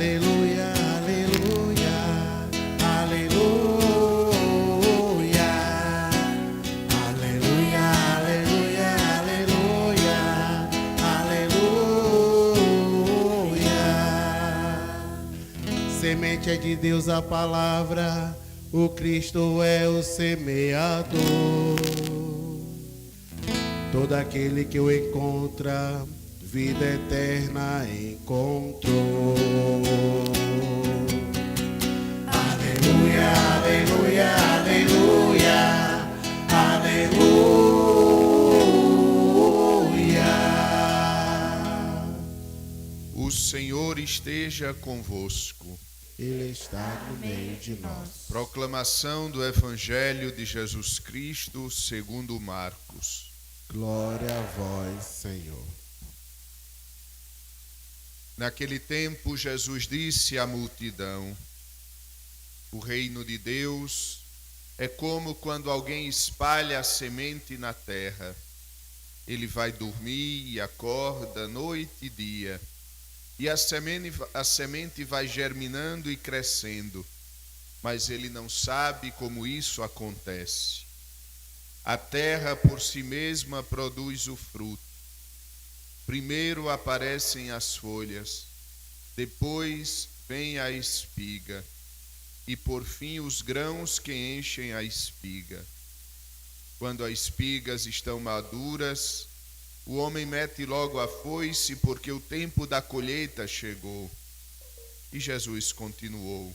aleluia, aleluia, aleluia, aleluia, aleluia, aleluia, aleluia. Semente é de Deus a palavra, o Cristo é o semeador. Todo aquele que o encontra, vida eterna encontrou. Aleluia, aleluia, aleluia, aleluia. O Senhor esteja convosco. Ele está no meio de nós. Proclamação do Evangelho de Jesus Cristo segundo Marcos. Glória a vós, Senhor. Naquele tempo, Jesus disse à multidão: o reino de Deus é como quando alguém espalha a semente na terra. Ele vai dormir e acorda noite e dia, e a semente vai germinando e crescendo, mas ele não sabe como isso acontece. A terra por si mesma produz o fruto. Primeiro aparecem as folhas, depois vem a espiga, e por fim os grãos que enchem a espiga. Quando as espigas estão maduras, o homem mete logo a foice, porque o tempo da colheita chegou. E Jesus continuou: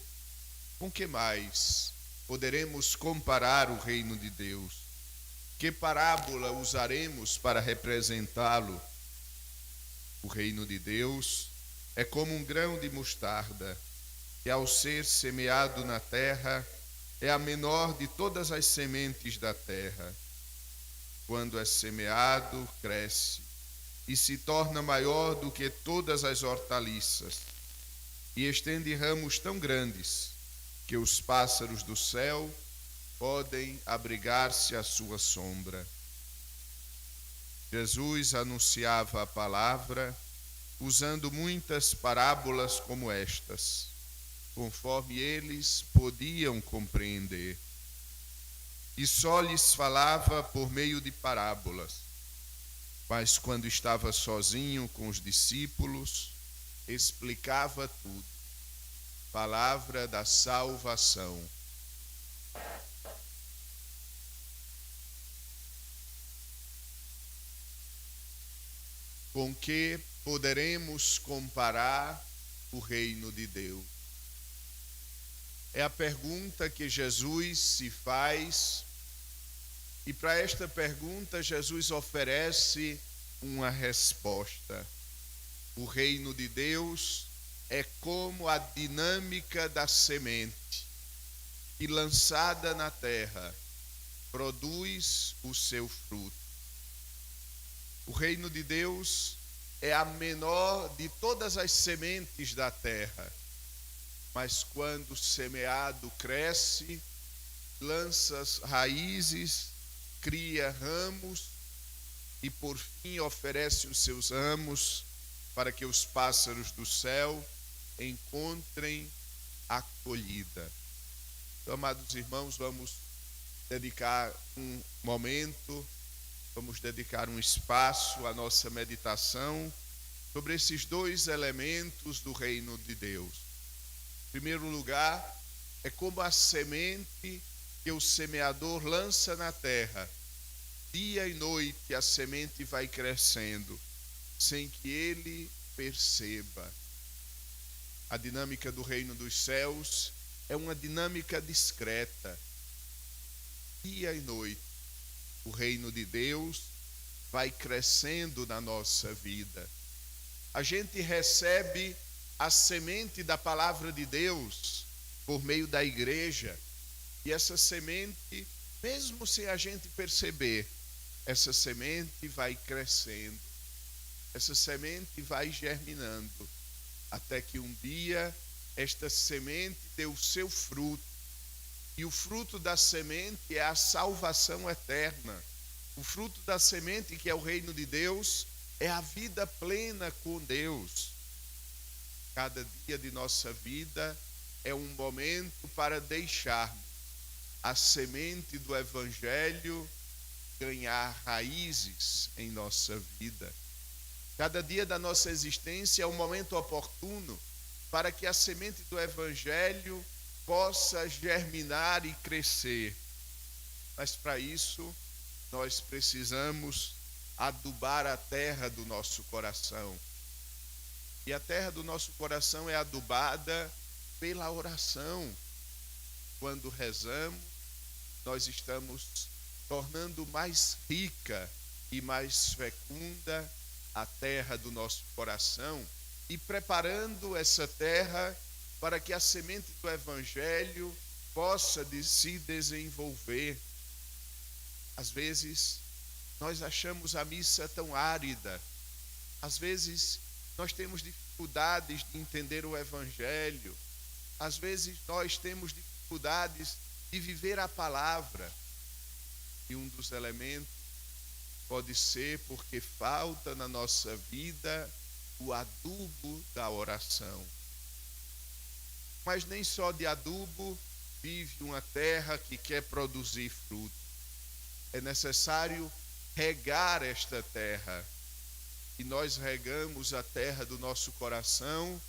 com que mais poderemos comparar o reino de Deus? Que parábola usaremos para representá-lo? O reino de Deus é como um grão de mostarda, que ao ser semeado na terra, é a menor de todas as sementes da terra. Quando é semeado, cresce e se torna maior do que todas as hortaliças, e estende ramos tão grandes que os pássaros do céu podem abrigar-se à sua sombra. Jesus anunciava a palavra usando muitas parábolas como estas, conforme eles podiam compreender. E só lhes falava por meio de parábolas. Mas quando estava sozinho com os discípulos, explicava tudo. Palavra da salvação. Com que poderemos comparar o reino de Deus? É a pergunta que Jesus se faz, e para esta pergunta Jesus oferece uma resposta. O reino de Deus é como a dinâmica da semente, que lançada na terra produz o seu fruto. O reino de Deus é a menor de todas as sementes da terra, mas quando semeado cresce, lança raízes, cria ramos e por fim oferece os seus ramos para que os pássaros do céu encontrem acolhida. Então, amados irmãos, vamos dedicar um momento, vamos dedicar um espaço à nossa meditação sobre esses dois elementos do reino de Deus. Em primeiro lugar, é como a semente que o semeador lança na terra. Dia e noite a semente vai crescendo, sem que ele perceba. A dinâmica do reino dos céus é uma dinâmica discreta. Dia e noite, o reino de Deus vai crescendo na nossa vida. A gente recebe a semente da palavra de Deus por meio da igreja, e essa semente, mesmo sem a gente perceber, essa semente vai crescendo, essa semente vai germinando, até que um dia esta semente dê o seu fruto, e o fruto da semente é a salvação eterna. O fruto da semente, que é o reino de Deus, é a vida plena com Deus. Cada dia de nossa vida é um momento para deixarmos a semente do Evangelho ganhar raízes em nossa vida. Cada dia da nossa existência é um momento oportuno para que a semente do Evangelho possa germinar e crescer. Mas para isso, nós precisamos adubar a terra do nosso coração. E a terra do nosso coração é adubada pela oração. Quando rezamos, nós estamos tornando mais rica e mais fecunda a terra do nosso coração e preparando essa terra para que a semente do Evangelho possa se desenvolver. Às vezes, nós achamos a missa tão árida. Às vezes, nós temos dificuldades de entender o Evangelho. Às vezes, nós temos dificuldades de viver a palavra. E um dos elementos pode ser porque falta na nossa vida o adubo da oração. Mas nem só de adubo vive uma terra que quer produzir fruto. É necessário regar esta terra. E nós regamos a terra do nosso coração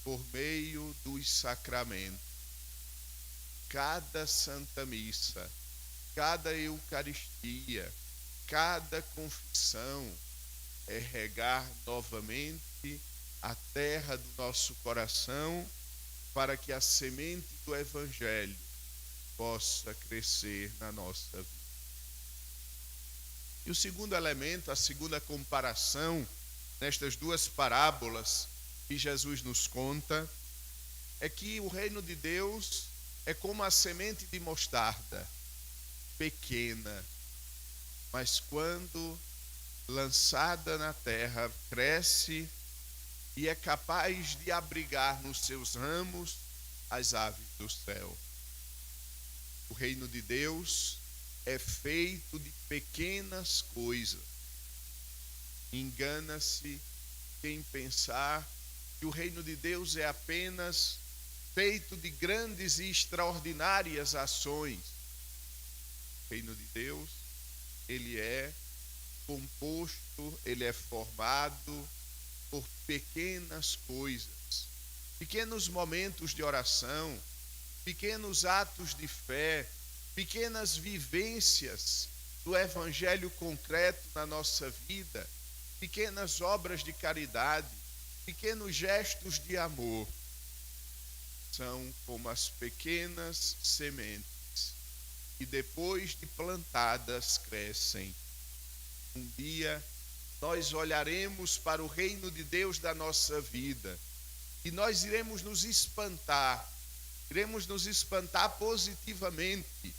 por meio dos sacramentos. Cada Santa Missa, cada Eucaristia, cada confissão é regar novamente a terra do nosso coração para que a semente do Evangelho possa crescer na nossa vida. E o segundo elemento, a segunda comparação nestas duas parábolas que Jesus nos conta, é que o reino de Deus é como a semente de mostarda, pequena, mas quando lançada na terra, cresce e é capaz de abrigar nos seus ramos as aves do céu. O reino de Deus é feito de pequenas coisas. Engana-se quem pensar que o reino de Deus é apenas feito de grandes e extraordinárias ações. O reino de Deus, ele é composto, ele é formado por pequenas coisas, pequenos momentos de oração, pequenos atos de fé, pequenas vivências do Evangelho concreto na nossa vida, pequenas obras de caridade, pequenos gestos de amor. São como as pequenas sementes que depois de plantadas crescem. Um dia nós olharemos para o reino de Deus da nossa vida e nós iremos nos espantar positivamente,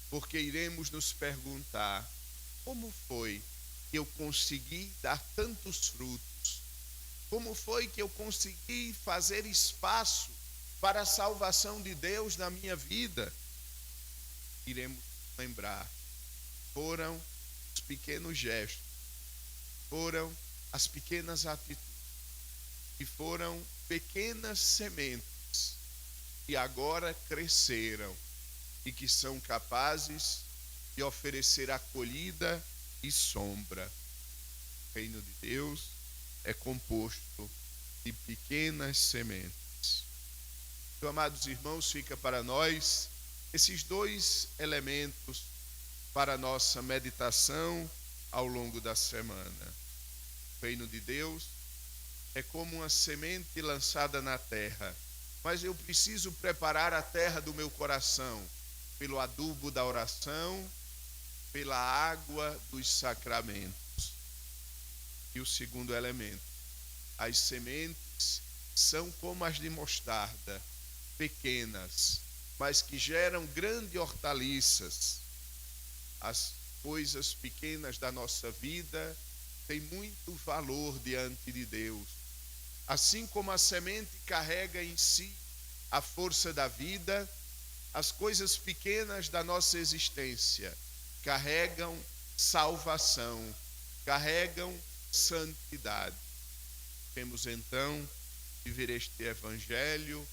porque iremos nos perguntar: como foi que eu consegui dar tantos frutos? Como foi que eu consegui fazer espaço para a salvação de Deus na minha vida? Iremos lembrar, foram os pequenos gestos, foram as pequenas atitudes, e foram pequenas sementes que agora cresceram e que são capazes de oferecer acolhida e sombra. O reino de Deus é composto de pequenas sementes. Então, amados irmãos, fica para nós esses dois elementos para a nossa meditação ao longo da semana. O reino de Deus é como uma semente lançada na terra, mas eu preciso preparar a terra do meu coração pelo adubo da oração, pela água dos sacramentos. E o segundo elemento, as sementes são como as de mostarda, pequenas, mas que geram grandes hortaliças. As coisas pequenas da nossa vida têm muito valor diante de Deus. Assim como a semente carrega em si a força da vida, as coisas pequenas da nossa existência carregam salvação, carregam santidade. Temos então viver este evangelho,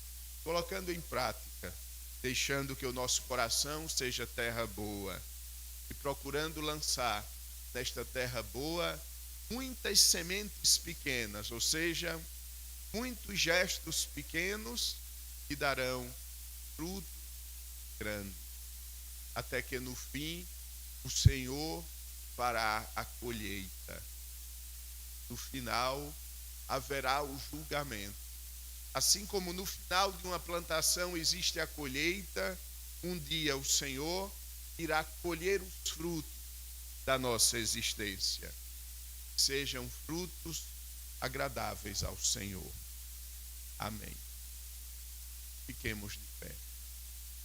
colocando em prática, deixando que o nosso coração seja terra boa e procurando lançar nesta terra boa muitas sementes pequenas, ou seja, muitos gestos pequenos que darão fruto grande, até que no fim o Senhor fará a colheita. No final haverá o julgamento. Assim como no final de uma plantação existe a colheita, um dia o Senhor irá colher os frutos da nossa existência. Sejam frutos agradáveis ao Senhor. Amém. Fiquemos de pé.